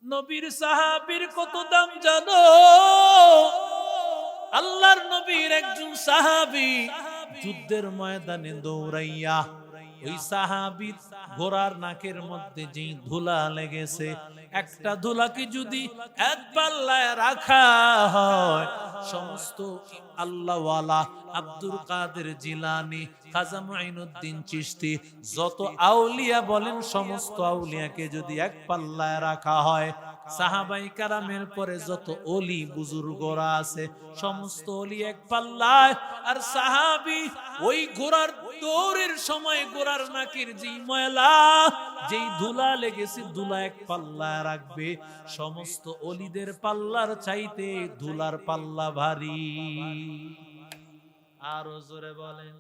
নবীর সাহাবীর কত দাম জানো? আল্লাহর নবীর একজন সাহাবী যুদ্ধের ময়দানে দৌড়াইয়া ওই সাহাবীর ঘোড়ার নাকের মধ্যে যে ধুলা লেগেছে, একটা ধুলাকে যদি এক পাল্লায় রাখা হয়, সমস্ত আল্লাহওয়ালা আব্দুল কাদের জিলানী, খাজা মুঈনুদ্দিন চিশতি, যত আউলিয়া বলেন সমস্ত আউলিয়াকে যদি এক পাল্লায় রাখা হয়, সাহাবাই কারামের পরে যত ওলি বুজুর্গরা আছে সমস্ত ওলি এক পাল্লায়, আর সাহাবী ওই ঘোড়ার দৌড়ের সময় ঘোড়ার নাকের যে ময়লা, যেই ধুলা লেগেছে ধুলা এক পাল্লায় রাখবে, সমস্ত ওলিদের পাল্লার চাইতে ধুলার পাল্লা ভারী। আরো জোরে বলেন।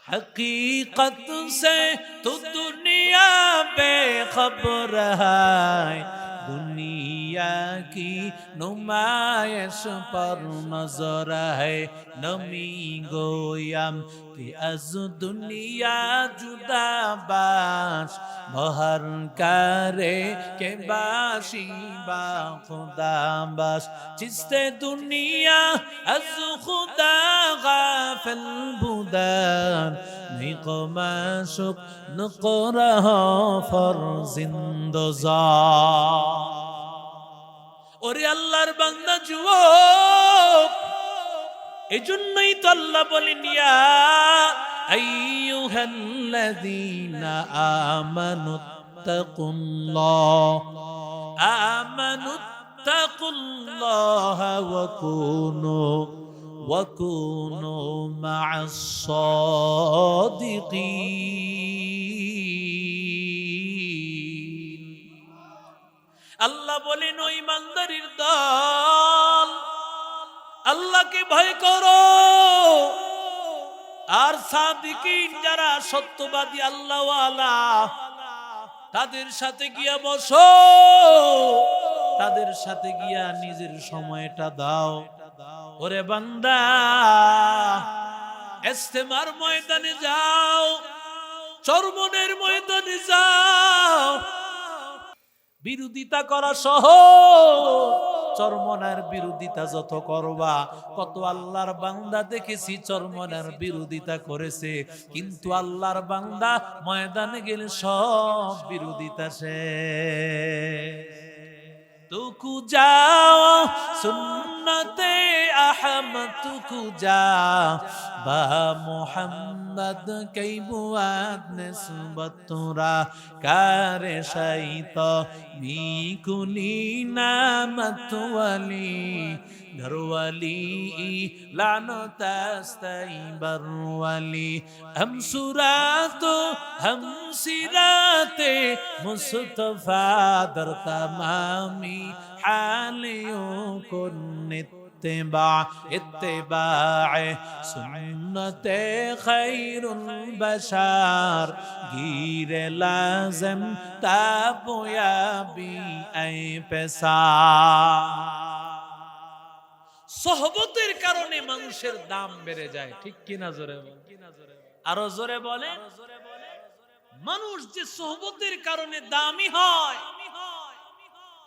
हकीकत से तो दुनिया बेखबर है, दुनिया की नुमाइश पर नजर है, नमी गोयम कि अज दुनिया जुदा बाश बहर करे के बाशी बा खुदा बाश, जिससे दुनिया अज खुदा गाफिल बुदान निकमाशुक नकरह फर जिंदजा। ওরে আল্লাহর বান্দা যুবক, এজন্যই তো আল্লাহ বলেন ইয়া আইয়ুহাল্লাযীনা আমানুত্তাকুল্লাহ ওয়া কুনু মা'আস সাদিকিন। আল্লাহ বলেন ওই ইমানদারের দল, আল্লাহকে ভয় করো, আর সাদিকিন যারা সত্যবাদী আল্লাহওয়ালা তাদের সাথে গিয়া বসো, তাদের সাথে গিয়া নিজের সময়টা দাও। ওরে বান্দা, ইস্তেমার ময়দানে যাও, চরমনের ময়দানে যাও, বিরোধিতা করা সহ, চরমনার বিরোধিতা যত করবা, কত আল্লাহর বান্দা দেখেছি চরমনার বিরোধিতা করেছে, কিন্তু আল্লাহর বান্দা ময়দানে গেলে সব বিরোধিতা শেষ। তুকু যাও সুন্নতে আহমদ, তুকু যা বা মুহাম্মদ কই বুয়াদ নিসবত তোরা কারে শাইত মিকুনি নামত ওয়ালি ঘরওয়ালি লানতাস্তাই বরওয়ালি हम सुरातो हम सिराते मुस्तफा दर तमामी हालियों को इत्तिबाए सुन्नते खैरुल बशार गिरे लाज़िम ताबयाबी ऐ पेशा। সোহবতের কারণে মানুষের দাম বেড়ে যায়, ঠিক কিনা? জোরে বলেন, আরো জোরে বলেন। মানুষ যে সোহবতের কারণে দামি হয়,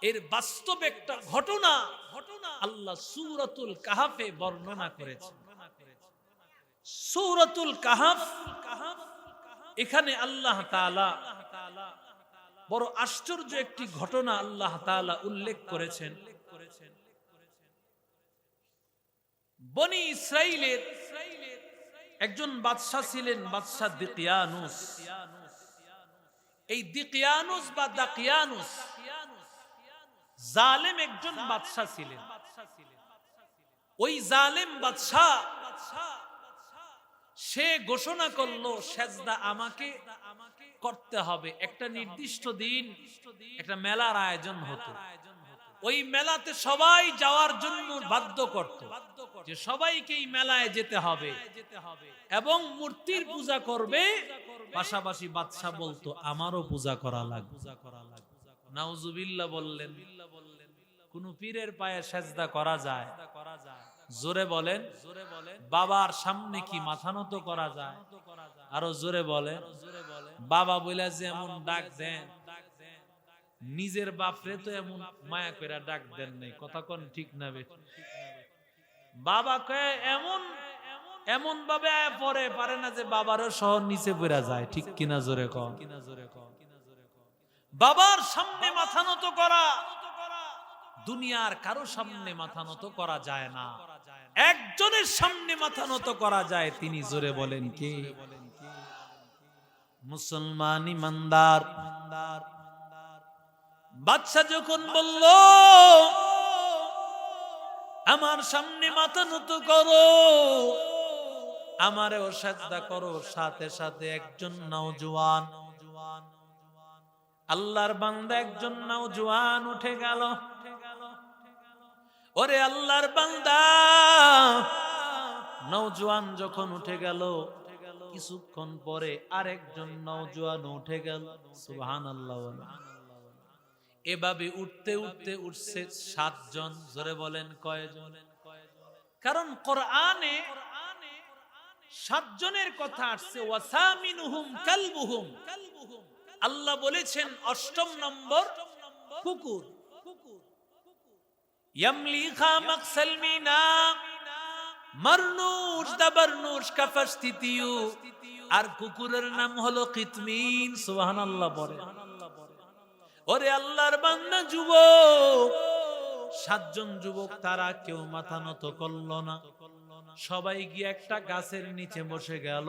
এর বাস্তব একটা ঘটনা আল্লাহ সূরাতুল কাহাফে বর্ণনা করেছেন। সূরাতুল কাহাফ, এখানে আল্লাহ তাআলা বড় আশ্চর্য একটি ঘটনা আল্লাহ তাআলা উল্লেখ করেছেন। বনি ইসরাইলের একজন বাদশা ছিলেন, বাদশা দিকিয়ানুস। এই দিকিয়ানুস বা দাকিয়ানুস জালেম একজন বাদশা ছিলেন। ওই জালেম বাদশা সে ঘোষণা করলো সেজদা আমাকে করতে হবে। একটা নির্দিষ্ট দিন একটা মেলার আয়োজন হতো, ওই মেলাতে সবাই যাওয়ার জন্য বাধ্য করত যে সবাইকে এই মেলায় যেতে হবে এবং মূর্তির পূজা করবে, পাশাপাশি বাদশা বলতো আমারও পূজা করা লাগবে। নাউজুবিল্লাহ বললেন, কোন পীরের পায়ে সেজদা করা যায়? জোরে বলেন। বাবার সামনে কি মাথা নত করা যায়? আরো জোরে বলেন। বাবা বলে যেমন ডাক দেন, নিজের বাপরে তো এমন মায়া করে ডাক দেন নাই, কথা কোন ঠিক না বে? বাবাকে এমন এমন ভাবে পরে পারে না যে বাবারও সহ নিচে পড়া যায়, ঠিক কিনা জোরে কন? বাবার সামনে মাথা নত করা দুনিয়ার কারো সামনে মাথা নত করা যায় না, একজনের সামনে মাথা নত করা যায়, তিনি জোরে বলেন কে? মুসলমান ইমানদার। বাদশা যখন বলল আমার সামনে মাথা নত করো, আমারেও সাজদা করো, সাথে সাথে একজন নওজোয়ান আল্লাহর বান্দা, একজন নওজোয়ান উঠে গেল। ওরে আল্লাহর বান্দা, নওজোয়ান যখন উঠে গেল, কিছুক্ষণ পরে আরেকজন নওজোয়ান উঠে গেল। সুবহানাল্লাহ। এভাবে উঠতে উঠতে উঠছে 7 জন। জোরে বলেন কয়জন? কারণ কোরআনে 7 জনের কথা আসছে, ওয়াসামিনুহুম কালবুহুম। আল্লাহ বলেছেন 8ম নম্বর কুকুর। ইয়ামলিখা মাকসালমিনা মারনুশ দাবারনুশ কাফাসতিতিউ। আর কুকুরের নাম হলো কিতমিন। সুবহানাল্লাহ বলে। ওরে আল্লাহর বান্দা যুবক, 7 জন যুবক, তারা কেউ মাথা নত করল না, সবাই গিয়ে একটা গাছের নিচে বসে গেল।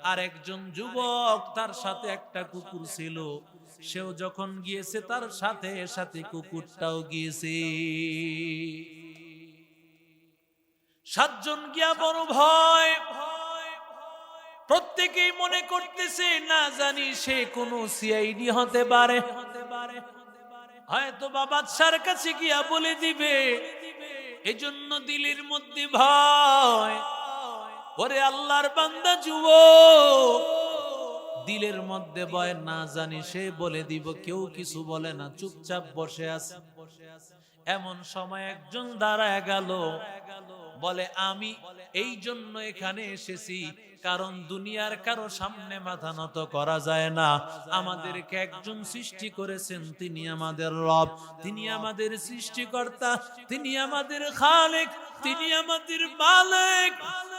আর একজন যুবক, তার সাথে একটা কুকুর ছিল, সেও যখন গিয়েছে তার সাথে সাথে কুকুরটাও গিয়েছে। 7 জন গিয়া বড় ভয়, প্রত্যেকেই মনে করতেছে না জানি সে কোনো সিআইডি হতে পারে, হয়তো বাদশার কাছে গিয়া বলে দিবে, এজন্য দিলের মধ্যে ভয়। ওরে আল্লাহর বান্দা যুবক, দিলের মধ্যে ভয়, না জানি সে বলে দিব, কেউ কিছু বলে না, চুপচাপ বসে আছে। এমন সময় একজন দাঁড়ায় গেল, বলে আমি এই জন্য এখানে এসেছি, কারণ দুনিয়ার কারো সামনে মাথা নত করা যায় না। আমাদেরকে একজন সৃষ্টি করেছেন, তিনি আমাদের রব, তিনি আমাদের সৃষ্টিকর্তা, তিনি আমাদের খালেক, তিনি আমাদের মালিক।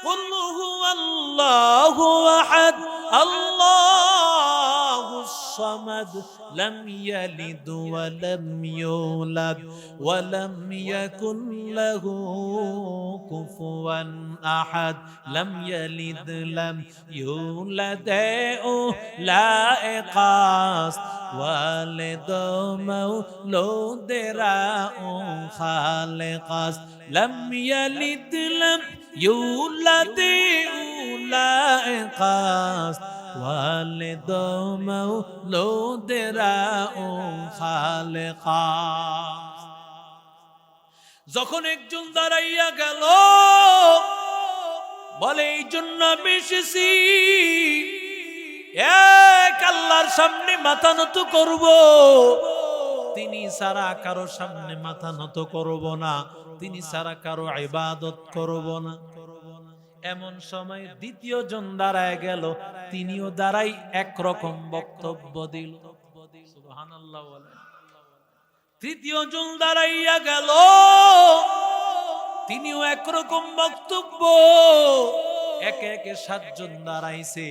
কুল্লুহু আল্লাহু আহাদ আল্লাহুস সামাদ লাম ইয়ালিদ ওয়া লাম ইউলাদ ওয়া লাম ইয়াকুল লাহু কুফুয়ান আহাদ। লাম ইয়ালিদ লাম ইউলাদ লা ইকাস ওয়ালিদ মাউলুদেরা খালিকাস। লাম ইয়ালিদ লাম ইউলাদ লা ইকাস ওয়ালিদ মাউলুদেরা খালিকাস। যখন একজন দাঁড়াইয়া গেল, বলে এই জন্য আমি এসেছি, এক আল্লাহর সামনে মাথা নত করব, তিনি ছাড়া কারো সামনে মাথা নত করব না, তিনি ছাড়া কারো ইবাদত করব না। এমন সময় দ্বিতীয় জন দাঁড়ায় গেল, তিনিও দাঁড়াই একরকম বক্তব্য দিল। সুবহানাল্লাহ বলে। তৃতীয় জন দাঁড়াইয়া গেল, তিনিও একরকম বক্তব্য। একে একে 7 জন দাঁড়াইছে,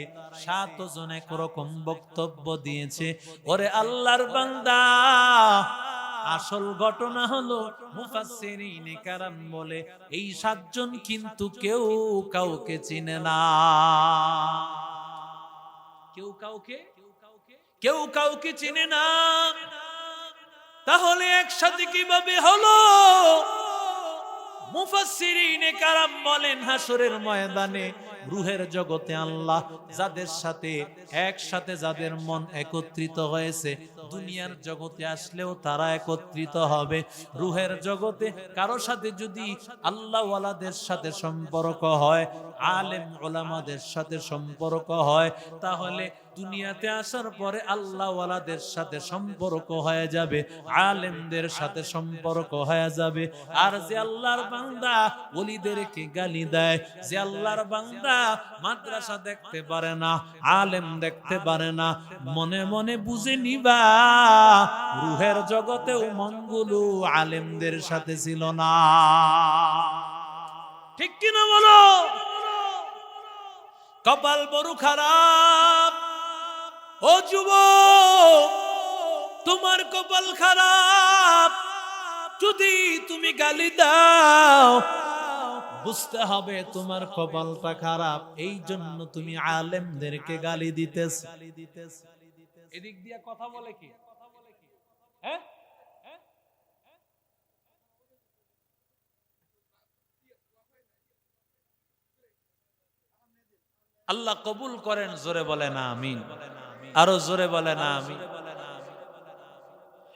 7 জন একরকম বক্তব্য দিয়েছে। ওরে আল্লাহর বান্দা, আসল ঘটনা হলো মুফাসসিরিনে কেরাম বলে এই 7 জন কিন্তু কেউ কাউকে চিনে না, কেউ কাউকে চিনে না। তাহলে একসাথে কিভাবে হলো? মুফাসসিরিনে কেরাম বলেন হাসরের ময়দানে রূহের জগতে আল্লাহ যাদের সাথে একসাথে যাদের মন একত্রিত হয়েছে, দুনিয়ার জগতে আসলেও তারা একত্রিত হবে। রূহের জগতে কারো সাথে যদি আল্লাহ ওয়ালাদের সাথে সম্পর্ক হয়, আলেম ওলামাদের সাথে সম্পর্ক হয়, তাহলে দুনিয়াতে আসার পরে আল্লাহওয়ালাদের সাথে সম্পর্ক হয়ে যাবে, আলেমদের সাথে সম্পর্ক হয়ে যাবে। আর যে আল্লাহর বান্দা ওলিদেরকে গালি দেয়, যে আল্লাহর বান্দা মাদ্রাসা দেখতে পারে না, আলেম দেখতে পারে না, মনে মনে বুঝে নিবা রুহের জগতেও মনগুলো আলেমদের সাথে ছিল না। ঠিক কিনা বলো? কপাল বড় খারাপ। ও যুবক, তোমার কপাল খারাপ। যদি তুমি গালি দাও, বুঝতে হবে তোমার কপালটা খারাপ। এই জন্য তুমি আলেমদেরকে গালি দিতেছ। এদিক দিয়ে কথা বলে কি? হ্যাঁ, আল্লাহ কবুল করেন। জোরে বলে না আমিন। আরো জোরে বলে না আমিন।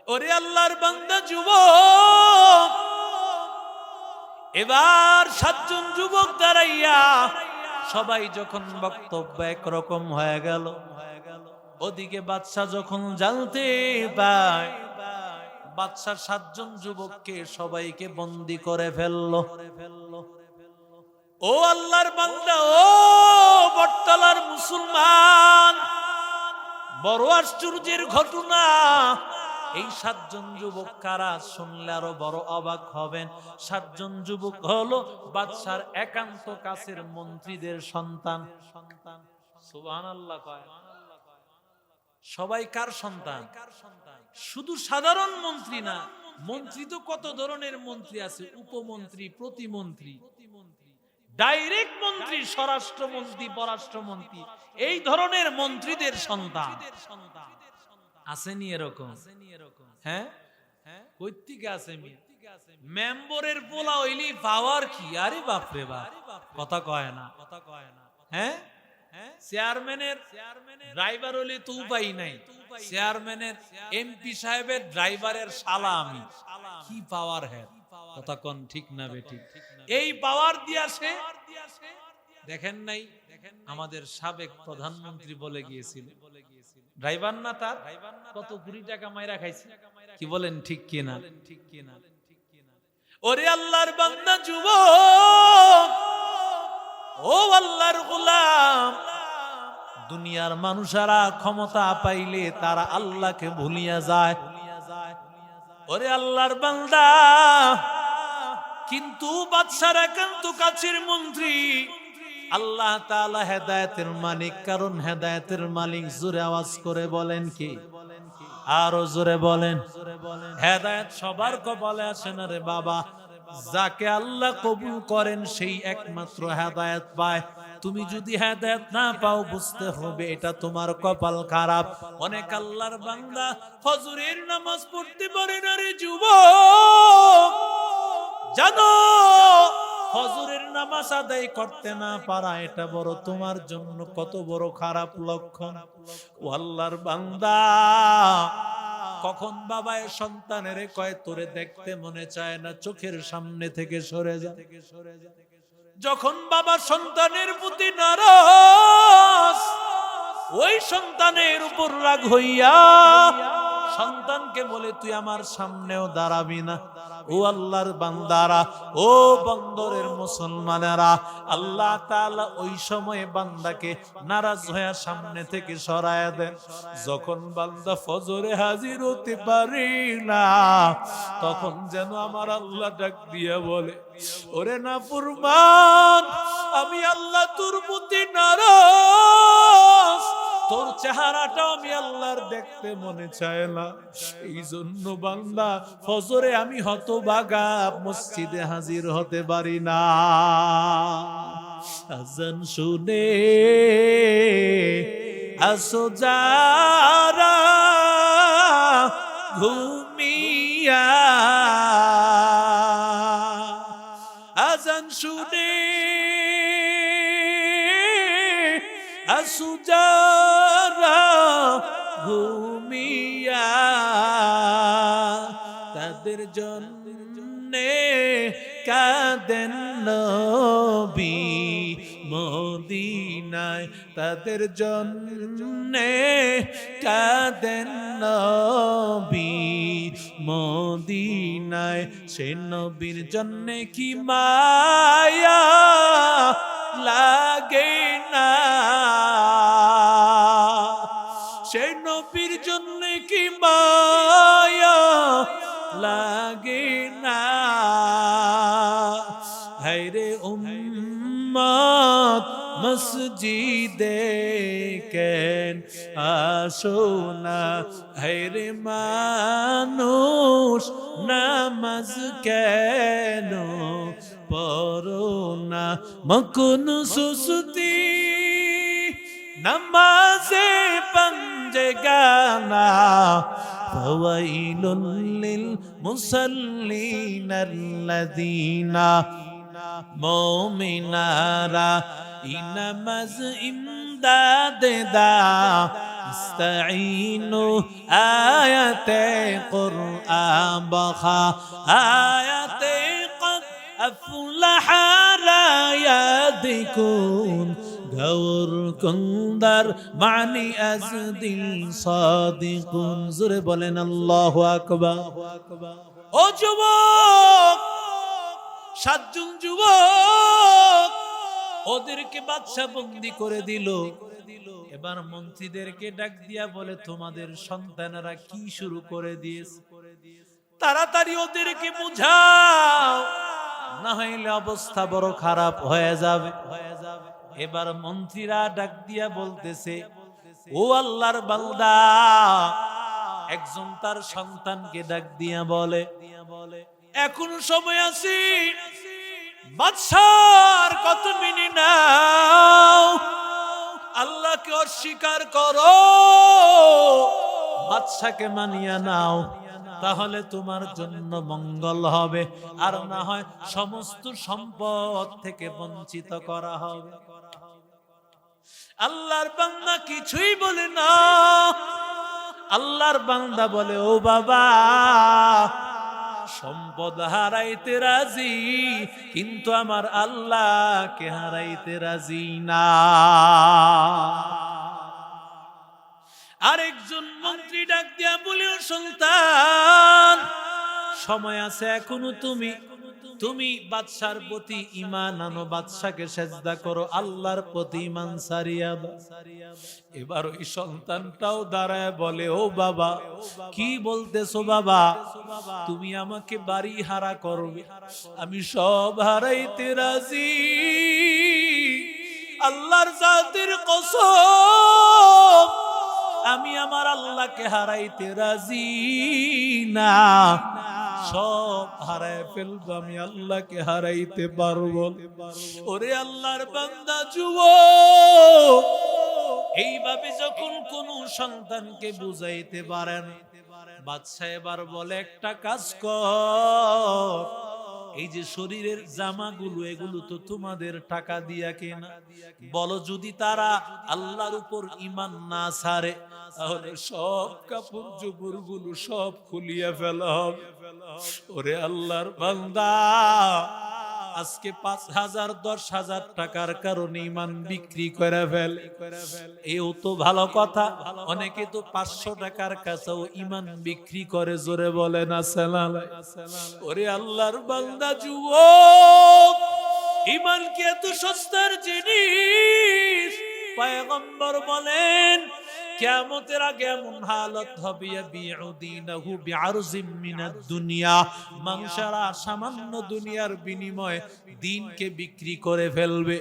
ওরে আল্লাহর বান্দা যুবক, এবার 7 জন যুবক দাঁড়াইয়া, সবাই যখন বক্তব্য একরকম হয়ে গেল, ওদিকে বাদশা যখন জানতে পায় বাদশা 7 জন যুবককে সবাইকে বন্দী করে ফেললো। ও আল্লাহর বান্দা, ও বটতলার মুসলমান, বড় আশ্চর্যের ঘটনা। এই 7 জন যুবক কারা শুনলে আরো বড় অবাক হবেন। 7 জন যুবক হলো বাদশার একান্ত কাছের মন্ত্রীদের সন্তান। সুবহানাল্লাহ কয়। সবাই কার সন্তান? শুধু সাধারণ মন্ত্রী না, মন্ত্রী তো কত ধরনের মন্ত্রী আছে, উপমন্ত্রী, প্রতিমন্ত্রী, ডাইরেক্ট মন্ত্রী, স্বরাষ্ট্রমন্ত্রী, পররাষ্ট্রমন্ত্রী, এই ধরনের মন্ত্রীদের সন্তান। আসেনি এরকম? হ্যাঁ, কই থেকে আছে? মেম্বরের পোলা হইলি পাওয়ার কি? আরে বাপরে বাপ, কথা কয় না। হ্যাঁ, চেয়ারম্যানের ড্রাইভার হইলে তো উপায় নাই। চেয়ারম্যানের এমপি সাহেবের ড্রাইভারের শালা আমি, কি পাওয়ার? হ্যাঁ, কথা কোন ঠিক না বেঠিক? এই পাওয়ার দিয়াছে। দেখেন নাই আমাদের সাবেক প্রধানমন্ত্রী বলে গিয়েছিল, ড্রাইভার না তার কত কোটি টাকা মাইরা খাইছে। কি বলেন ঠিক কিনা? ওরে আল্লাহর বান্দা যুবক, ও আল্লাহর গোলাম, দুনিয়ার মানুষেরা ক্ষমতা পাইলে তারা আল্লাহকে ভুলিয়া যায়। ওরে আল্লাহর বান্দা, কিন্তু বাদশার একান্ত কাছের মন্ত্রী আল্লাহ তাআলা হেদায়েতের মালিক। কারণ হেদায়েতের মালিক, জোরে আওয়াজ করে বলেন কি? আরো জোরে বলেন। হেদায়েত সবার কপালে আসে না রে বাবা। যাকে আল্লাহ কবুল করেন সেই একমাত্র হেদায়েত পায়। তুমি যদি হেদায়েত না পাও, বুঝতে হবে এটা তোমার কপাল খারাপ। অনেক আল্লাহর বান্দা ফজরের নামাজ পড়তে পারে না রে যুবক। জানো, ফজরের নামাজ আদায় করতে না পারা, এটা বড় তোমার জন্য কত বড় খারাপ লক্ষণ। ও আল্লাহর বান্দা, কখন বাবা সন্তানের কয় তোরে দেখতে মনে চায় না, চোখের সামনে থেকে সরে যা। যখন বাবা সন্তানের প্রতি নারাজ, ওই সন্তানের উপর রাগ হইয়া সন্তানকে বলে তুই আমার সামনেও দাঁড়াবি না। ও আল্লাহর বান্দারা, ও বন্দরের মুসলমানেরা, আল্লাহ তাআলা ওই সময় বান্দাকে নারাজ হয়ে সামনে থেকে সরায় দেন। যখন বান্দা ফজরে হাজির হতে পারি না, তখন যেন আমার আল্লাহ ডাক দিয়া বলে, ওরে নাফরমান, আমি আল্লাহ তোর প্রতি নারাজ, তোর চেহারাটা আমি আল্লাহর দেখতে মনে চায় না। এই জন্য বান্দা ফজরে আমি হতভাগা মসজিদে হাজির হতে পারি না। আজান শুনে আসো যারা ঘুমিয়া, আজান শুনে আসো যারা ঘুমিয়া, তাদের জন্যে কাঁদেন নবী মদিনা। মদিনায় তাদের জন্যে কাঁদেন নবী মদিনায় সে নবীর জন্যে কি মায়া লাগে না সে নবীর জন্যে কি মায়া লাগে না হায়রে উম্মত মসজিদে কেন আসো না হায়রে মানুষ নামাজ কেন পড়ো না মকুন সুসুতি নামাজে পঞ্জে গানা ফাওয়াইলুল লিল মুসাল্লিনাল্লাযীনা মুমিনারা ইনামাজ ইমদাদে দা ইস্তাঈনু আয়াতে কুরআন বখা আয়াতে কদ আফলাহা রায়াদিকুন গৌর কুন্দর মানি আজদিল সাদিকুন জোরে বলেন আল্লাহু আকবার ও যুবক সাতজন যুবক ওদেরকে বাদশা বন্দী করে দিল এবার মন্ত্রীদেরকে ডাক দিয়া বলে তোমাদের সন্তানেরা কি শুরু করে দিয়েছে তাড়াতাড়ি ওদেরকে বুঝাও না হইলে অবস্থা বড় খারাপ হয়ে যাবে এবার মন্ত্রীরা ডাক দিয়া বলতেছে ও আল্লাহর বান্দা একজন তার সন্তানকে ডাক দিয়া বলে এখন সময় আছে বাদশার কত মিনি নাও আল্লাহকে অস্বীকার করো বাদশাকে মানিয়া নাও তাহলে তোমার জন্য মঙ্গল হবে আর না হয় সমস্ত সম্পদ থেকে বঞ্চিত করা হবে আল্লাহর বান্দা কিছুই বলে না আল্লাহর বান্দা বলে ও বাবা সম্পদ হারাইতে রাজি কিন্তু আমার আল্লাহকে হারাইতে রাজি না আরেকজন মন্ত্রী ডাক দিয়া বলিও সন্তান সময় আছে এখনো তুমি বাদশার প্রতি ঈমান আনো বাদশাকে সেজদা করো আল্লাহর প্রতি ঈমান সারিয়া দাও এবার ওই সন্তানটাও দাঁড়ায় বলে ও বাবা কি বলতেছো বাবা তুমি আমাকে বাড়ি হারা করবে আমি সব হারাইতে রাজি আল্লাহর জাতের কসম আমি আমার আল্লাহকে হারাইতে রাজি না সব হারায় ফেলবো আমি আল্লাহকে হারাইতে পারবো ওরে আল্লাহর বান্দা যুবক এইভাবে যখন কোন সন্তানকে বুঝাইতে পারেন বাদশা এবার বলে একটা কাজ কর এই যে শরীরের জামাগুলো এগুলো তো তোমাদের টাকা দিয়া কেনা বলো যদি তারা আল্লাহর উপর ঈমান না ছাড়ে তাহলে সব কাপড় চোপড় গুলো সব খুলিয়া ফেলা হবে ওরে আল্লাহর বান্দা আজকে ৫,০০০ ১০,০০০ টাকার কারণে ঈমান বিক্রি করে ফেলে এও তো ভালো কথা অনেকে তো ৫০০ টাকার কাছেও ঈমান বিক্রি করে জোরে বলেন আসসালাম ওরে আল্লাহর বান্দা যুবক ঈমান কি এত সস্তার জিনিস পয়গম্বর বলেন কিয়ামতের আগে এমন হালত হবে ইয়াবিউদিনাহু বিআরজিম মিনাদ দুনিয়া মানুষেরা সামান্য দুনিয়ার বিনিময়ে দ্বীনকে বিক্রি করে ফেলবে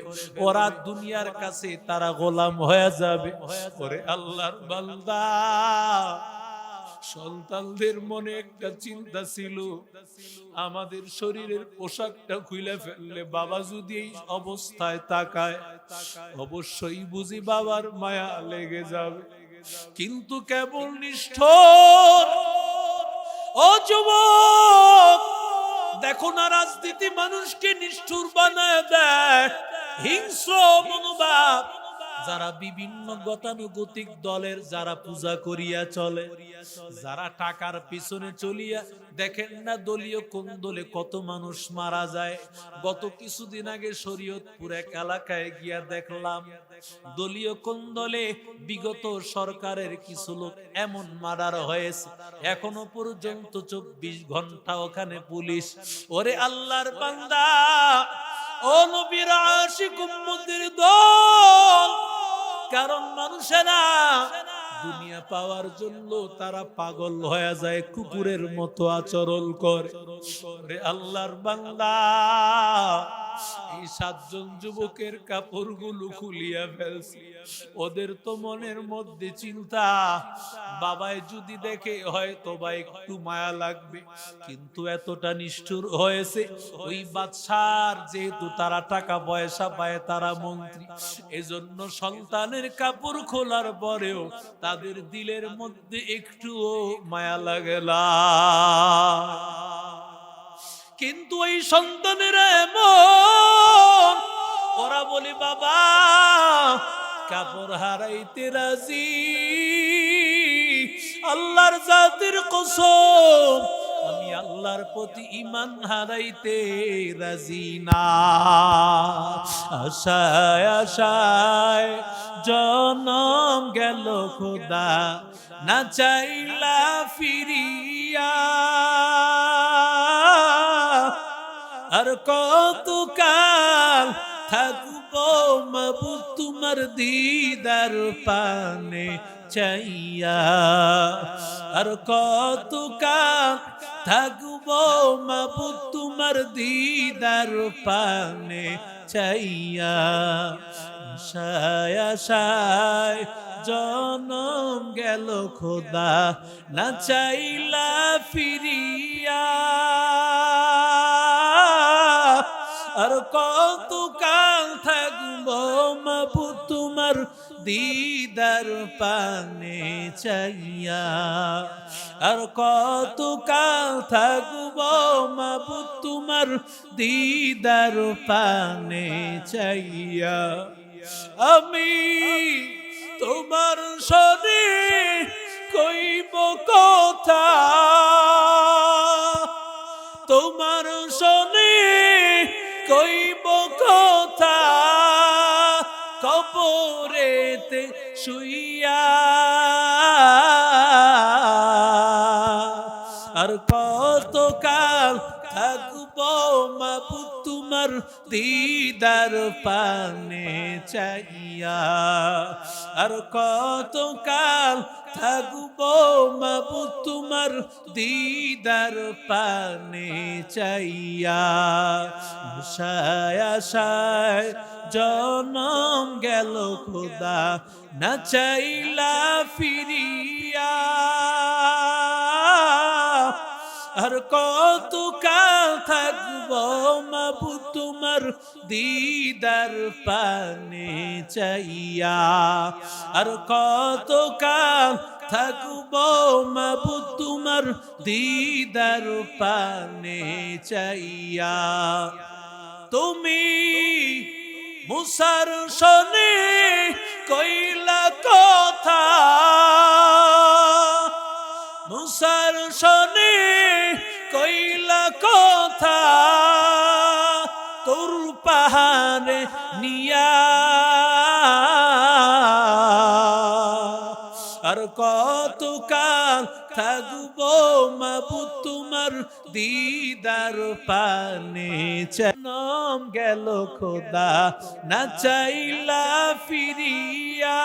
ওরা দুনিয়ার কাছে তারা গোলাম হয়ে যাবে ওরে আল্লাহর বান্দা সন্তানদের মনে একটা চিন্তা ছিল আমাদের শরীরের পোশাকটা খুলে ফেললে বাবা যদি এই অবস্থায় তাকায় অবশ্যই বুঝি বাবার মায়া লেগে যাবে কিন্তু কেবল নিষ্ঠুর ও যুবক দেখো না রাজনীতি মানুষকে নিষ্ঠুর বানায় দেয় হিংস্র মনোভাব যারা বিভিন্ন গতানুগতিক দলের যারা পূজা করিয়া চলে, যারা টাকার পিছনে চলিয়া, দেখেন না দলীয় কোন দলে কত মানুষ মারা যায়। গত কিছুদিন আগে শরীয়তপুর এক এলাকায় গিয়া দেখলাম দলীয় কোন দলে বিগত সরকারের কিছু লোক এমন মার্ডার হয়েছে, এখনো পর্যন্ত 24 ঘন্টা ওখানে পুলিশ। ওরে আল্লাহর বান্দা, ও নবীর আশিক উম্মতের দল, কারণ মানুষেরা দুনিয়া পাওয়ার জন্য তারা পাগল হয়ে যায়, কুকুরের মতো আচরণ করে। রে আল্লাহর বান্দা, এই 7 জন যুবকের কাপড়গুলো খুলিয়া ফেলছে। ওদের তো মনের মধ্যে চিন্তা, বাবাই যদি দেখে হয়তো বা একটু মায়া লাগবে, কিন্তু এতটা নিষ্ঠুর হয়েছে। ওই বাদশার যেহেতু তারা টাকা পয়সা পায়, তারা মন্ত্রী, এজন্য সন্তানের কাপড় খোলার পরেও তাদের দিলের মধ্যে একটুও মায়া লাগে না। কিন্তু ওই সন্তানেরা এমন, ওরা বলে বাবা কাপড় হারাইতে রাজি, আল্লাহর জাতের কসম আমি আল্লাহর প্রতি ঈমান হারাইতে রাজি না। আশায় আশায় জনম গেল খোদা, না চাইলা ফিরিয়া, আর কত কাল থাকবো মাবুদ তোমার দিদার পানে চাইয়া, আর কত কাল থাকবো মাবুদ তোমার দিদার পানে চাইয়া। আশায় আশায় জনম গেল খোদা, না চাইলা ফিরিয়া, আর কত কাল থাকবো মাবুদ তোমার দিদার পানে চাইয়া, আর কত কাল থাকবো মাবুদ তোমার দিদার পানে চাইয়া। আমি তোমার সনে কইব কথা, তোমার সনে কইব কথা, কবরেতে শুইয়া, আর কত কাল থাকবো মাবুদ তোমার দিদার পানে চাইয়া, আর কত কাল থাকবো মাবুদ তোমার দিদার পানে চাইয়া। আশায় আশায় জনম গেল খোদা, না চাইলা ফিরিয়া, আর কত কাল থাকবো মাবুদ তোমার দিদার পানে চাইয়া, আর কত কাল থাকবো মাবুদ তোমার দিদার পানে চাইয়া। তুমি মুসার সনে কইলা কথা, মুসার সনে কইলা কথা, তোর পাহাড়ে নিয়া, আর কত কাল থাকবো মাবুদ তোমার দিদার পানে জনম গেল খোদা, না চাইলা ফিরিয়া,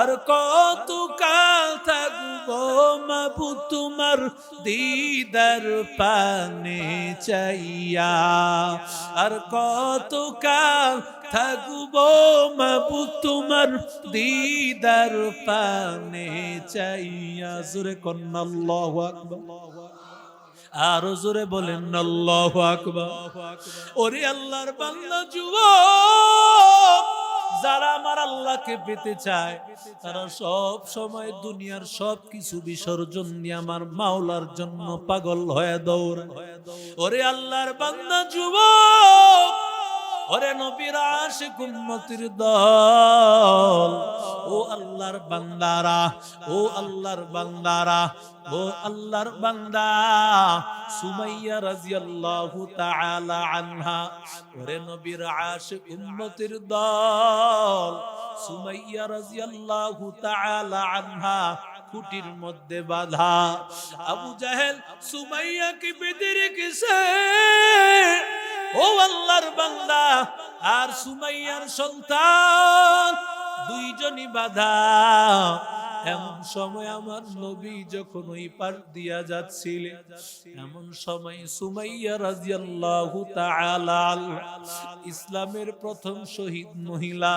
আর কত কাল থাকবো মাবুদ তোমার দিদার পানে চাইয়া, আর কত কাল থাকবো মাবুদ তোমার দিদার পানে চাইয়া। জোরে কন্না আল্লাহু আকবার, আরো জোরে বলেন আল্লাহু আকবার। ওরে আল্লাহর বান্দা যুবক, যারা আমার আল্লাহকে পেতে চায় তারা সব সময় দুনিয়ার সব কিছু বিসর্জন দিয়ে আমার মাওলার জন্য পাগল হয়ে দৌড়ায়। ওরে আল্লাহর বান্দা যুবক, ওরে নবীর আশিক উম্মতের দল, ও আল্লাহর বান্দারা, ও আল্লাহর বান্দারা, ও আল্লাহর বান্দা সুমাইয়া রাদিয়াল্লাহু তাআলা আনহা, ওরে নবীর আশিক উম্মতের দল সুমাইয়া রাদিয়াল্লাহু তাআলা আনহা খুঁটির মধ্যে বাঁধা। আবু জাহেল সুমাইয়াকে বেঁধে রেখেছে। ও আল্লাহর বান্দা আর সুমাইয়ার সন্তান দুইজনই বাঁধা। এমন সময় আমার নবী যখন ওই পার দিয়া যাচ্ছিলেন, এমন সময় সুমাইয়া রাদিয়াল্লাহু তাআলা ইসলামের প্রথম শহীদ মহিলা,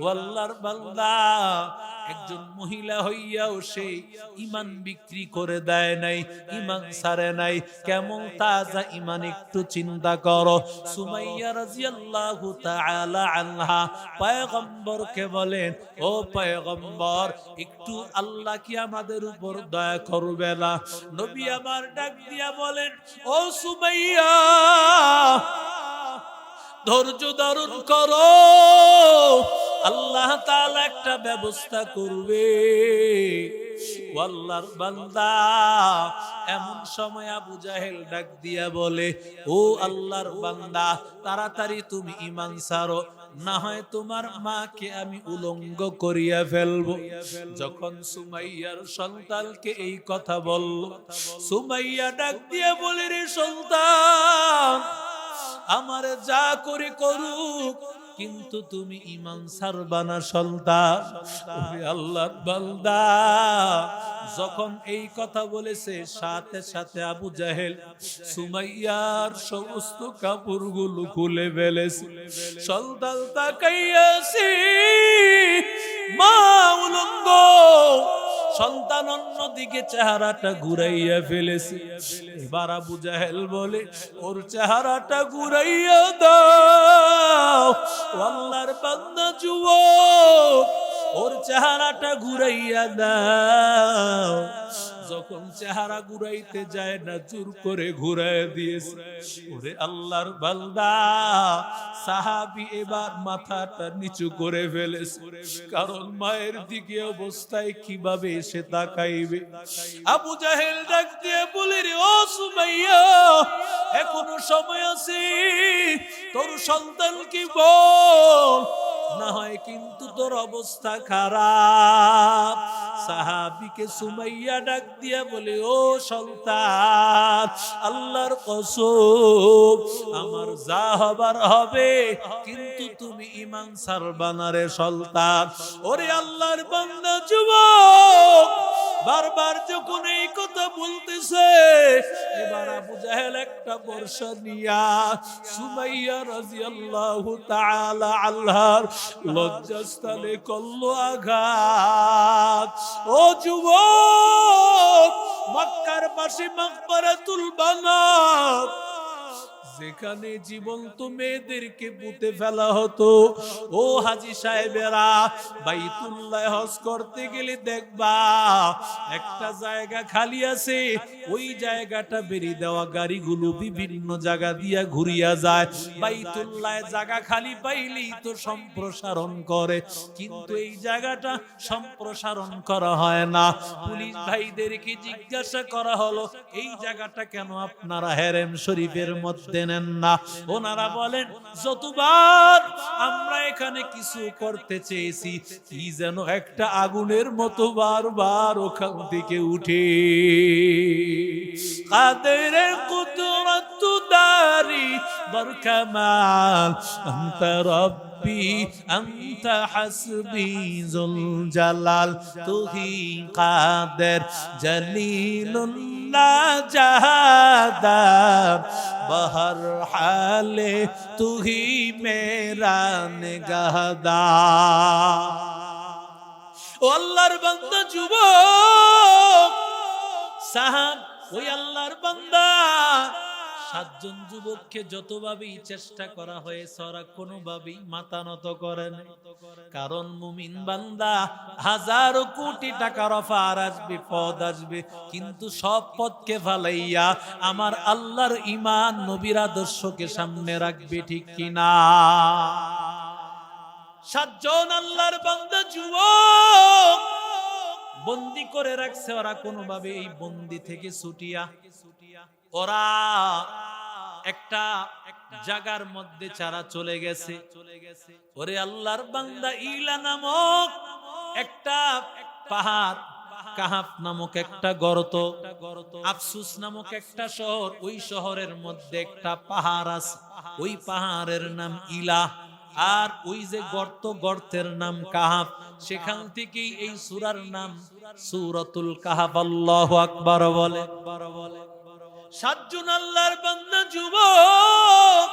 ও আল্লাহর বান্দা একজন মহিলা হইয়াও সে ঈমান বিক্রি করে দেয় নাই, ঈমান ছাড়ে নাই। কেমন তাজা ঈমান একটু চিন্তা করো। সুমাইয়া রাদিয়াল্লাহু তাআলা আনহা পয়গম্বরকে বলেন, ও পয়গম্বর, একটু আল্লাহ কি আমাদের উপর দয়া করবে না? নবী আমার ডাক দিয়া বলেন, ও সুমাইয়া, ধৈর্য ধারণ করো, আল্লাহ তাআলা একটা ব্যবস্থা করবে। আল্লাহর বান্দা এমন সময় আবু জাহেল ডাক দিয়া বলে, ও আল্লাহর বান্দা, তাড়াতাড়ি তুমি ঈমান ছাড়ো, না হয় তোমার মাকে আমি উলঙ্গ করিয়া ফেলবো। যখন সুমাইয়ার সন্তানকে এই কথা বলল, সুমাইয়া ডাক দিয়া বলে, রে সন্তান, আমারে যা করে করুক, কিন্তু তুমি ঈমান ছাড়বা না সন্তান। ওরে আল্লাহর বান্দা, যখন এই কথা বলেছে সাথে সাথে আবু জাহেল সুমাইয়ার সমস্ত কাপড়গুলো খুলে ফেলেছে। সন্তান তাকাইয়াছে, মা উলঙ্গ। সন্তান অন্যদিকে চেহারাটা ঘুরাইয়া ফেলেছে। এবার আবু জাহেল বলে, ওর চেহারাটা ঘুরাইয়া দাও। আল্লাহর বান্দা যুবক, ওর চেহারাটা ঘুরাইয়া দাও। যখন চেহারা ঘুরাইতে যায় না, জোর করে ঘুরাইয়া দিয়েছে। ওরে আল্লাহর বান্দা, সাহাবী এবার মাথাটা নিচু করে ফেলেছে, কারণ মায়ের দিকে অবস্থায় কিভাবে সে তাকাইবে। আবু জাহেল ডাক দিয়ে বলে, রে ও সুমাইয়া, এখনো সময় আছে, তোর সন্তানকে বল, না হয় কিন্তু তোর অবস্থা খারাপ। সাহাবীকে সুমাইয়া ডাক দিয়া বলে, ও সন্তান, আল্লাহর কসম, আমার যা হবার হবে, কিন্তু তুমি ঈমান ছাড়বা না রে সন্তান। ওরে আল্লাহর বান্দা যুবক, বারবার যখন এই কথা বলতেছে, এবার আবু জাহেল একটা বর্ষা নিয়া সুমাইয়া রাদিয়াল্লাহু তাআলা আনহার লজ্জাস্থানে করলো আঘাত। ও যুবক, মক্কার পাশে মাকবারাতুল বানাও, যেখানে জীবন্ত মেয়েদেরকে পুঁতে ফেলা হতো। ও হাজী সাহেবেরা, বাইতুল্লাহ হজ করতে গেলে দেখবা একটা জায়গা খালি আছে, ওই জায়গাটা বেরি দেওয়া গাড়িগুলো বিভিন্ন জায়গা দিয়া ঘুরিয়া যায়। বাইতুল্লাহ জায়গা খালি পাইলেই তো সম্প্রসারণ করে, কিন্তু এই জায়গাটা সম্প্রসারণ করা হয় না। পুলিশ ভাইদেরকে জিজ্ঞাসা করা হলো, এই জায়গাটা কেন আপনারা হেরেম শরীফের মধ্যে নেন না? ওনারা বলেন, যতবার আমরা এখানে কিছু করতে চেয়েছি, কি যেন একটা আগুনের মতো বারবার ওখান থেকে উঠে। কাদের কুদরত দারি বরকামাল, আনতা রব্বি আনতা হাসবি জুল জালাল, তুহি কাদের জলিলুল্লাহ জাহাদার, বহর হালে তুহি মেরা নিগাহদার। ও আল্লাহর বান্দা যুবক, সাহাব, ওই আল্লাহর বান্দা সাতজন যুবককে যতভাবেই চেষ্টা করা হয়েছে ওরা কোনোভাবেই মাথা নত করে না। কারণ মুমিন বান্দা হাজারো কোটি টাকার অফার আসবে, পদ আসবে, কিন্তু সব পদকে ফালাইয়া আমার আল্লাহর ঈমান নবীর আদর্শকে সামনে রাখবে, ঠিক কিনা? সাতজন আল্লাহর বান্দা যুবক বন্দি করে রাখছে, ওরা কোনোভাবে এই বন্দি থেকে ছুটিয়া ওরা একটা জায়গার মধ্যে ছাড়া চলে গেছে। ওরে আল্লাহর বান্দা ইলা নামক একটা পাহাড়, কাহাফ নামক একটা গর্ত, আফসুস নামক একটা শহর, ওই শহরের মধ্যে একটা পাহাড় আছে, ওই পাহাড়ের নাম ইলা। আর ওই যে গর্ত, গর্তের নাম কাহাফ। সেখান থেকেই এই সূরার নাম সূরাতুল কাহাফ। আল্লাহু আকবার বলে। সাতজন আল্লাহর বান্দা যুবক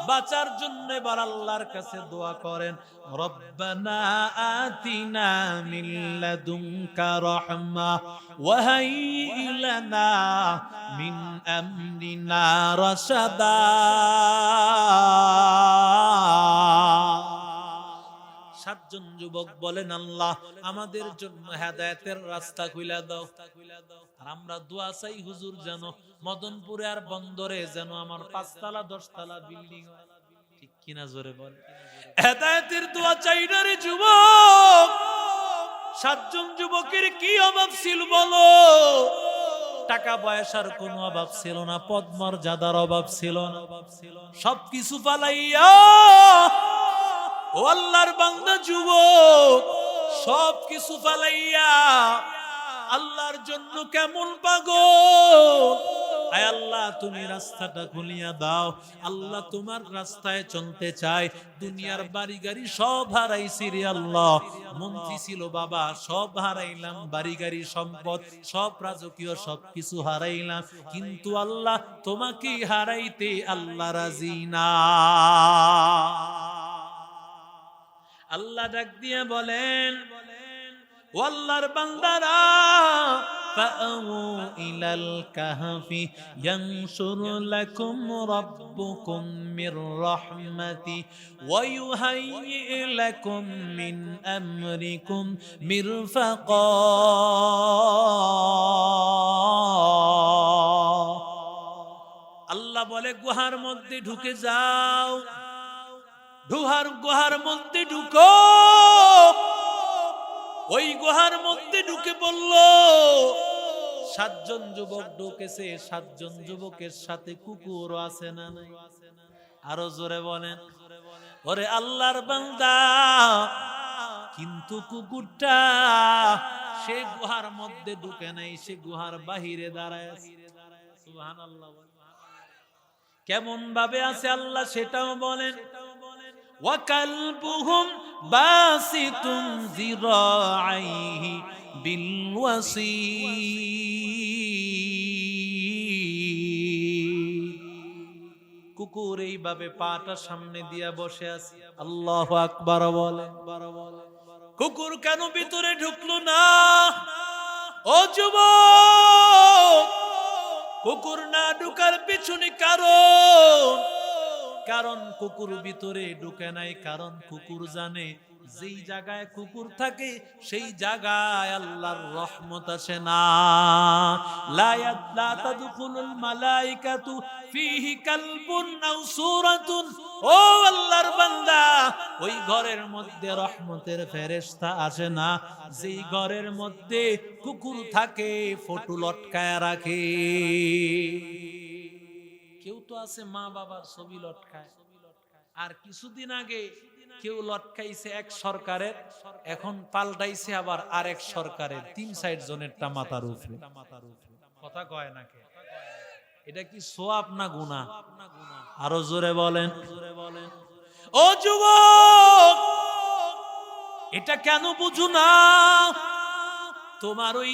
বাঁচার জন্য এবার আল্লাহর কাছে দোয়া করেন, রব্বানা আতিনা মিন লাদুনকা রাহমা ওয়া হাইয়্ লানা মিন আমরিনা রাশাদা। সাতজন যুবক বলেন, আল্লাহ আমাদের জন্য হেদায়েতের রাস্তা খুলে দাও। আর আমরা দোয়া চাই, হুজুর যেন মদনপুরে আর বন্দরে যেন আমার 5 তলা 10 তলা বিল্ডিং, ঠিক কিনা জোরে বল। হেদায়েতের দোয়া চাই না রে যুবক। সাতজন যুবকের কি অভাব ছিল বলো? টাকা পয়সার কোনো অভাব ছিল না, পদ মর্যাদার অভাব ছিল না, সবকিছু ফালাইয়া ও আল্লাহর বান্দা যুবক সবকিছু ফালাইয়া আল্লাহর জন্য কেমন পাগল। আয় আল্লাহ তুমি রাস্তাটা খুলিয়া দাও। আল্লাহ তোমার রাস্তায় চলতে চাই। দুনিয়ার বাড়ি গাড়ি সব হারাইছি রে আল্লাহ। মন্ত্রী ছিল বাবা, সব হারাইলাম, বাড়ি গাড়ি সম্পদ সব রাজকীয় সবকিছু হারাইলাম, কিন্তু আল্লাহ তোমাকে হারাইতে আল্লাহ রাজি না। আল্লাহ ডাক দিয়ে বলেন, ও আল্লাহর বান্দারা, ফাআউ ইলাল কাহফি ইয়ানশুর লাকুম রাব্বুকুম মির রাহমাতি ওয়া ইউহাইয়্যি লাকুম মিন আমরিকুম মিরফাকা। আল্লাহ বলে, গুহার মধ্যে ঢুকে যাও, গুহার মধ্যে ঢুকো। ওই গুহার মধ্যে ঢুকে বলল, সাতজন যুবক ঢুকেছে, সাতজন যুবকের সাথে কুকুর আছে না নাই? আরো জোরে বলেন। ওরে আল্লাহর বান্দা, কিন্তু কুকুরটা সে গুহার মধ্যে ঢুকে নাই, সে গুহার বাহিরে দাঁড়ায় আছে। সুবহানাল্লাহ। কেমন ভাবে আছে আল্লাহ সেটাও বলেন, وَكَلْبُهُمْ بَاسِطٌ ذِرَاعَيْهِ بِالْوَصِيدِ। কুকুর এইভাবে পাটা সামনে দিয়া বসে আছে। আল্লাহু আকবার বলে। কুকুর কেন ভিতরে ঢুকলো না? ও যুবক, কুকুর না ঢুকার পিছনে কারণ কুকুর ভিতরে ঢুকে নাই, কারণ কুকুর জানে যেই জায়গায় কুকুর থাকে সেই জায়গায় আল্লাহর রহমত আসে না। লা তাদখুলুল মালাইকাতু ফীহি কালবুন আও সূরাতুন। ও আল্লাহর বান্দা, ওই ঘরের মধ্যে রহমতের ফেরেশতা আসে না যেই ঘরের মধ্যে কুকুর থাকে, ফটো লটকায়া রাখে। কেউ তো আছে মা বাবার ছবি লটকায়, আর কিছুদিন আগে কেউ লটকাইছে এক সরকারের, এখন পাল্টাইছে আবার আরেক সরকারের, 3-4 জনেরটা মাথার উপরে। কথা কয় না কে? এটা কি সওয়াব না গুনাহ? আরো জোরে বলেন। ও যুবক, এটা কেন বুঝো না? তোমার ওই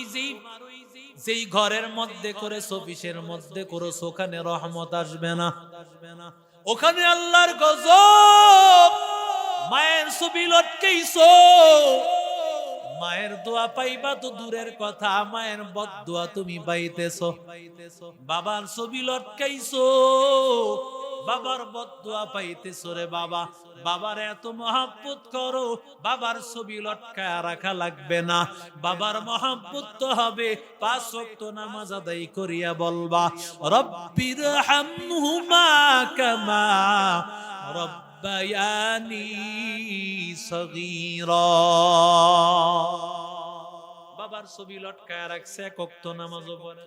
যেই ঘরের মধ্যে করেছো, অফিসের মধ্যে করেছো, ওখানে রহমত আসবে না, ওখানে আল্লাহর গজব। মায়ের ছবি লটকাইছো, মায়ের দোয়া পাইবা তো দূরের কথা, মায়ের বদদোয়া তুমি পাইতেছো। বাবার ছবি লটকাইছো, বাবার বদদোয়া পাইতেছো রে বাবা। বাবার এত মহব্বত করো, বাবার ছবি লটকায় রাখা লাগবে না। বাবার মহব্বত তো হবে, 5 ওয়াক্ত নামাজ আদায় করিয়া বলবা রব্বির হামহুমা কামা রব্বায়ানি সগীরা। বাবার ছবি লটকায় রাখছে, 1 ওয়াক্ত নামাজও পড়ে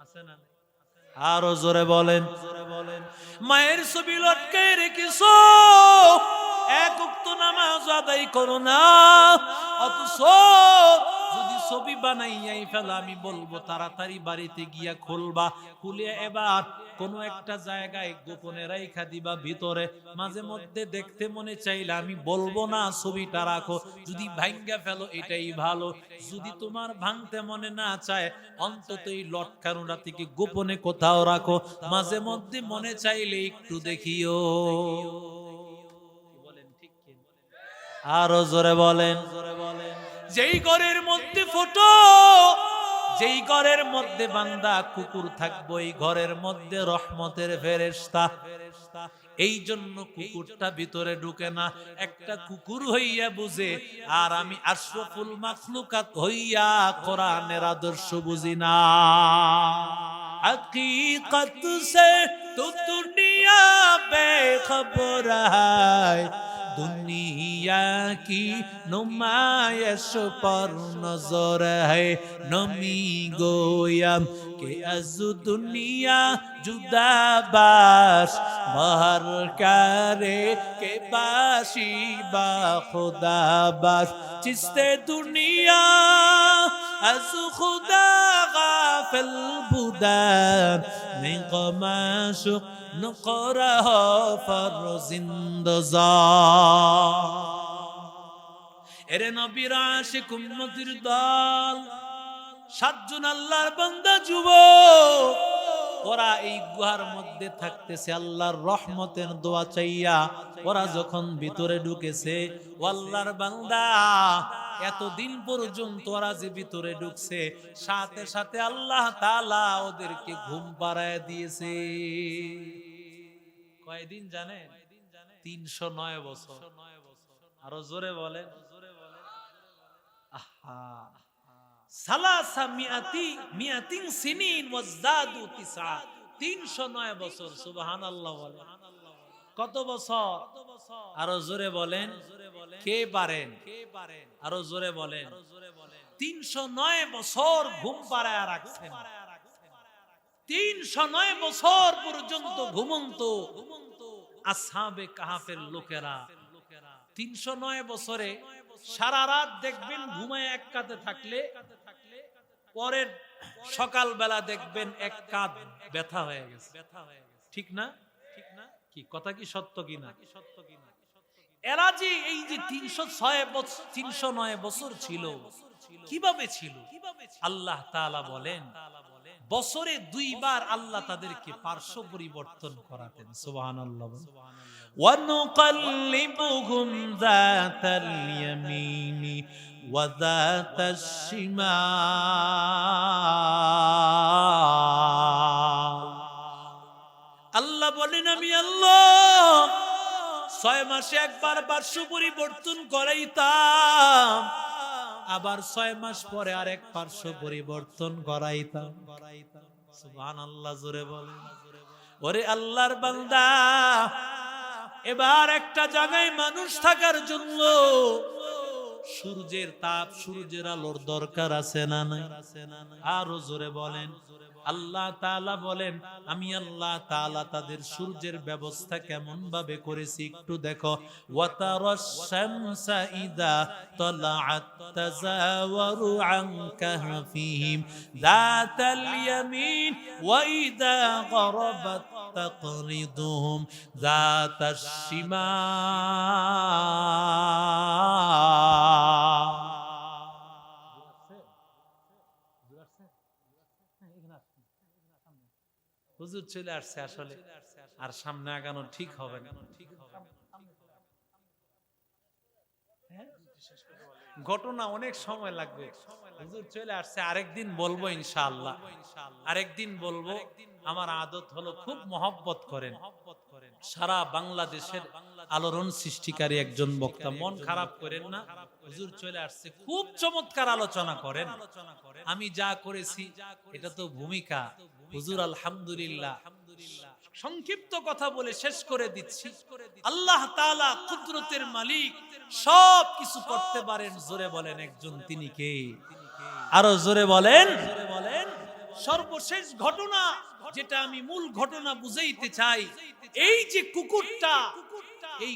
আছে না? আরো জোরে বলেন। মায়ের ছবি লটকায় রেখেছো, 1 ওয়াক্ত নামাজ আদায় করো না। অথচ যদি ছবি বানাইয়াই ফেলা, আমি বলবো তাড়াতাড়ি বাড়িতে গিয়া খুলবা, খুলে এবার কোনো একটা জায়গায় গোপনে রাইখা দিবা ভিতরে। মাঝে মধ্যে দেখতে মনে চাইলে আমি বলবো না, ছবিটা রাখো। যদি ভাঙ্গা ফেলো এটাই ভালো। যদি তোমার ভাঙতে মনে না চায়, অন্তত এই লটকানোটা থেকে গোপনে কোথাও রাখো। মাঝে মধ্যে মনে চাইলে একটু দেখিও। আরো জোরে বলেন। যেই ঘরের মধ্যে ফটো, যেই ঘরের মধ্যে বান্দা কুকুর থাকবো, এই ঘরের মধ্যে রহমতের ফেরেশতা। এই জন্য কুকুরটা ভিতরে ঢুকে না, একটা কুকুর হইয়া বুঝে। আর আমি আশরাফুল মাখলুকাত হইয়া কোরআনের আদর্শ বুঝি না। हकीकत से तो दुनिया बेखबर है, दुनिया की नुमाइश पर नजर है। नमी गोयम के अज दुनिया जुदा बाश, महर करे के बाशी बा खुदा बाश। चिस्ते दुनिया از خدا غافل بودن، نقماش نقره فرزندزان। এরে নবীর আশিক উম্মতের দল, 7 জন আল্লাহর বান্দা যুবক, ওরা এই গুহার মধ্যে থাকতেছে আল্লাহর রহমতের দোয়া চাইয়া। ওরা যখন ভিতরে ঢুকেছে, ও আল্লাহর বান্দা, এতদিন পর্যন্ত ওরা যে ভিতরে ঢুকছে, সাথে সাথে আল্লাহ তাআলা ওদেরকে ঘুম পাড়ায় দিয়েছে। কয়দিন জানেন? 309 বছর। আরো জোরে বলেন। আহা, সালাসা মিয়াতিন সিনিন ওয়াজদাদু তিসা। 309 বছর। সুবহানাল্লাহ বলেন। কত বছর? আরো জোরে বলেন। কে পারেন? আরো জোরে বলেন। 309 বছর ঘুম পাড়ায় রাখছেন। 309 বছর পর্যন্ত ঘুমন্ত আসহাবে কাহাফের লোকেরা। 309 বছরে সারা রাত দেখবেন ঘুমায় এক কাতে থাকলে, পরের সকালবেলা দেখবেন এক কাঁধ ব্যথা হয়ে গেছে। ঠিক না? কি কথা কি সত্য কিনা? এরা যে এই যে 309 বছর ছিল, কিভাবে ছিল? আল্লাহ তাআলা বলেন, বছরে 2 বার আল্লাহ তাদেরকে পার্শ্ব পরিবর্তন করাতেন। সুবহানাল্লাহ। ওয়া নুকাল্লিবুহুম যাতাল ইয়ামিনি ওয়া যাতাশ শিমাল। আল্লাহ বলেন, আমি আল্লাহ 6 মাসে একবার পার্শ্ব পরিবর্তন করাইতাম, আবার 6 মাস পরে আরেক পার্শ্ব পরিবর্তন করাইতাম। সুবহানাল্লাহ, জোরে বলেন। ওরে আল্লাহর বান্দা, এবার একটা জায়গায় মানুষ থাকার জন্য সূর্যের তাপ, সূর্যের আলোর দরকার আছে না নাই? আরো জোরে বলেন। আল্লাহ তাআলা বলেন, আমি আল্লাহ তাআলা তাদের সূর্যের ব্যবস্থা কেমন ভাবে করেছি একটু দেখো। ওয়াতারাশ শামসা ইদা তালাআত তাযাওয়ারু আন কাহফিহিম যাতাল ইয়ামিন ওয়া ইদা গরাবাত তাকরিদুহুম যাতাশ শিমাল। হুজুর চলে আসছে আসলে, আর সামনে আগানো ঠিক হবে না। ঘটনা অনেক সময় লাগবে। হুজুর চলে আসছে, আরেকদিন বলবো ইনশাআল্লাহ, আরেকদিন বলবো। আমার আদত হলো খুব মহব্বত করেন, সারা বাংলাদেশের আলোড়ন সৃষ্টিকারী একজন বক্তা, মন খারাপ করেন না। হুজুর চলে আসছে, খুব চমৎকার আলোচনা করেন। আমি যা করেছি এটা তো ভূমিকা। হুজুর আলহামদুলিল্লাহ সংক্ষিপ্ত কথা বলে শেষ করে দিচ্ছি। আল্লাহ তাআলা কুদরতের মালিক, সব কিছু করতে পারেন। জোরে বলেন একজন, তিনি কে? আরো জোরে বলেন। সর্বশেষ ঘটনা, যেটা আমি মূল ঘটনা বুঝাইতে চাই, এই যে কুকুরটা এই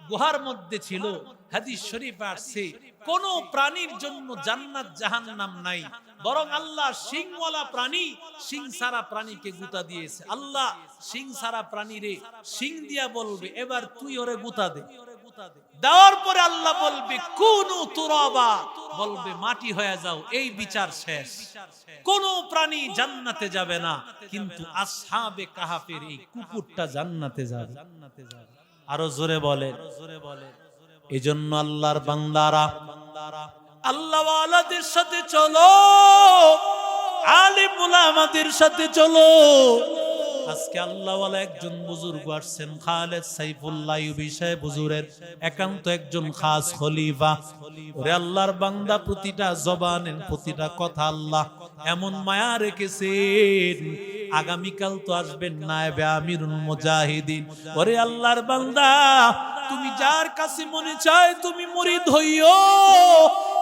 গুহার মধ্যে ছিল, হাদিস শরীফ আসছে কোন প্রাণীর জন্য জান্নাত জাহান্নাম নাই, বরং আল্লাহ সিংওয়ালা প্রাণী, সিং সারা প্রাণীকে গুতা দিয়েছে। আল্লাহ সিং সারা প্রাণীরে সিং দিয়া বলবে, এবার তুই ওরে গুতা দে। দেওয়ার পরে আল্লাহ বলবে কুনু তুরাবা, বলবে মাটি হয়ে যাও। এই বিচার শেষ। কোন প্রাণী জান্নাতে যাবে না, কিন্তু আসহাবে কাহাফের এই কুকুরটা জান্নাতে যাবে। আরো জোরে বলে। এজন্য আল্লাহর বান্দারা, আল্লাহ ওয়ালাদের সাথে চলো, আলিম উলামাদের সাথে চলো। আজকে আল্লাহ ওয়ালা একজন বুজুর্গ আসছেন, খালেদ সাইফুল্লাহ আইয়ুবী সাহেব হুজুরের একান্ত একজন খাস খলিফা। ওরে আল্লাহর বান্দা, প্রতিটা জবানের প্রতিটা কথা আল্লাহ এমন মায়া রেখেছেন। আগামীকাল তো আসবেন নায়েবে আমিরুল মুজাহিদিন। ওরে আল্লাহর বান্দা, তুমি যার কাছে মনে চায় তুমি মুরিদ হইও,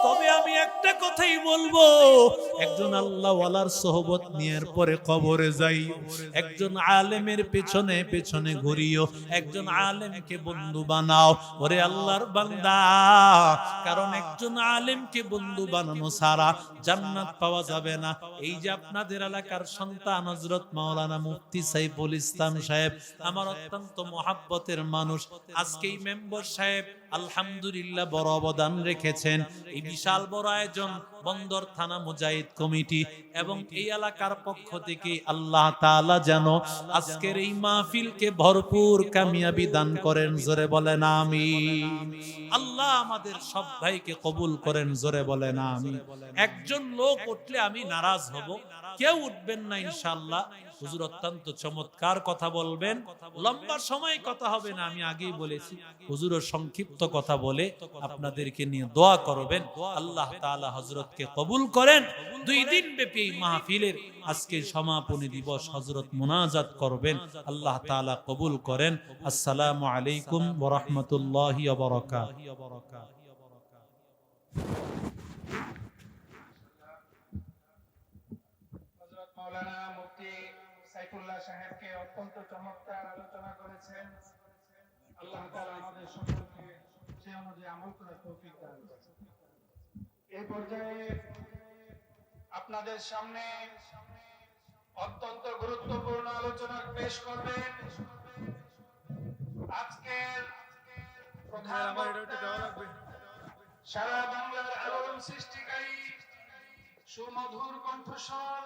তবে আমি একটা কথাই বলবো, একজন আল্লাহ ওয়ালার সোহবত নিয়ে পরে কবরে যাই। একজন আলেমের পেছনে পেছনে ঘুরিও, একজন আলেমকে বন্ধু বানাও। ওরে আল্লাহর বান্দা, কারণ একজন আলেমকে বন্ধু বানানো ছাড়া জান্নাত পাওয়া যাবে না। এই যে আপনাদের এলাকার সন্তান হযরত মাওলানা মুফতি সাইফুল ইসলাম সাহেব, আমার অত্যন্ত মহাব্বতের মানুষ, আজকে এই মেম্বার সাহেব আলহামদুলিল্লাহ বড় অবদান রেখেছেন। এই বিশাল বড় আয়োজন বন্দর থানা মুজাহিদ কমিটি এবং এই এলাকার পক্ষ থেকে আল্লাহ তাআলা যেন আজকের এই মাহফিলকে ভরপুর কামিয়াবি দান করেন। জোরে বলেন আমিন। আল্লাহ আমাদের সব ভাইকে কবুল করেন। জোরে বলেন আমিন। একজন লোক উঠলে আমি নারাজ হব, কেউ উঠবেন না ইনশাআল্লাহ। হুজুর অত্যন্ত চমৎকার কথা বলবেন, লম্বা সময় কথা হবে না, আমি আগেই বলেছি। হুজুরও সংক্ষিপ্ত কথা বলে আপনাদেরকে নিয়ে দোয়া করবেন। আল্লাহ তাআলা হযরতকে কবুল করেন। 2 দিন ব্যাপী এই মাহফিলের আজকে সমাপনী দিবস হযরত মুনাজাত করবেন। আল্লাহ তাআলা কবুল করেন। আসসালামু আলাইকুম ওয়া রাহমাতুল্লাহি ওয়া বারাকাতুহু। মাওলানা মুফতি সাইফুল্লাহ সাহেবকে অত্যন্ত চমৎকার আলোচনা করেছেন। আল্লাহ তাআলা আমাদের সকলকে সে অনুযায়ী আমল করার তৌফিক দান করুন। এই পর্যায়ে আপনাদের সামনে অত্যন্ত গুরুত্বপূর্ণ আলোচনা পেশ করবেন আজকের প্রধান বক্তা, সারা বাংলার আলোড়ন সৃষ্টিকারী সুমধুর কণ্ঠস্বর